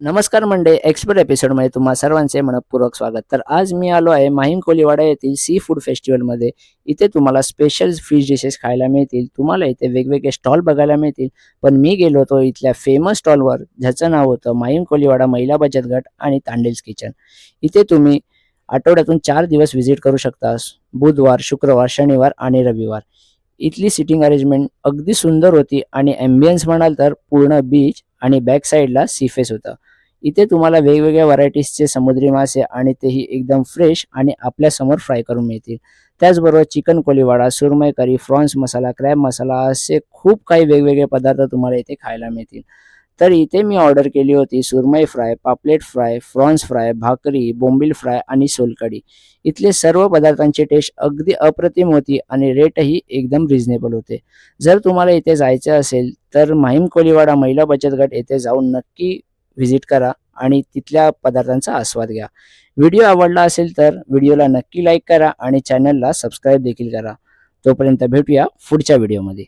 नमस्कार मंडळी, एक्सपर्ट एपिसोडमध्ये तुम्हा सर्वांचे मनपूर्वक स्वागत. तर आज मी आलो आहे माहीम कोळीवाडा येथील सी फूड फेस्टिवलमध्ये. इथे तुम्हाला स्पेशल फिश डिशेस खायला मिळतील. तुम्हाला इथे वेगवेगळे स्टॉल बघायला मिळतील. पण मी गेलो होतो इथल्या फेमस स्टॉलवर, ज्याचं नाव होतं माहीम कोळीवाडा महिला बचत गट आणि तांडेल्स किचन. इथे तुम्ही आठवड्यातून 4 दिवस व्हिजिट करू शकता. बुधवार, शुक्रवार, शनिवार आणि रविवार. इथली सिटिंग अरेंजमेंट अगदी सुंदर होती आणि ॲम्बियन्स म्हणाल तर पूर्ण बीच आणि बॅक साईडला सी फेस होतं. इथे तुम्हाला वेगवेगळ्या व्हरायटीजचे समुद्री मासे आणि तेही एकदम फ्रेश आणि आपल्यासमोर फ्राय करून मिळतील. त्याचबरोबर चिकन कोळीवाडा, सुरमई करी, प्रॉन्स मसाला, क्रॅब मसाला असे खूप काही वेगवेगळे पदार्थ तुम्हाला इथे खायला मिळतील. तर इथे मी ऑर्डर केली होती सुरमई फ्राय, पापलेट फ्राय, प्रॉन्स फ्राय, भाकरी, बोंबील फ्राय आणि सोलकढी. इथले सर्व पदार्थांची टेस्ट अगदी अप्रतिम होती आणि रेटही एकदम रिझनेबल होते. जर तुम्हाला इथे जायचं असेल तर माहीम कोळीवाडा महिला बचत गट येथे जाऊन नक्की व्हिजिट करा आणि तिथल्या पदार्थांचा आस्वाद घ्या. व्हिडिओ आवडला असेल तर व्हिडिओला नक्की लाईक करा आणि चॅनलला सबस्क्राईब देखील करा. तोपर्यंत भेटूया पुढच्या व्हिडिओमध्ये.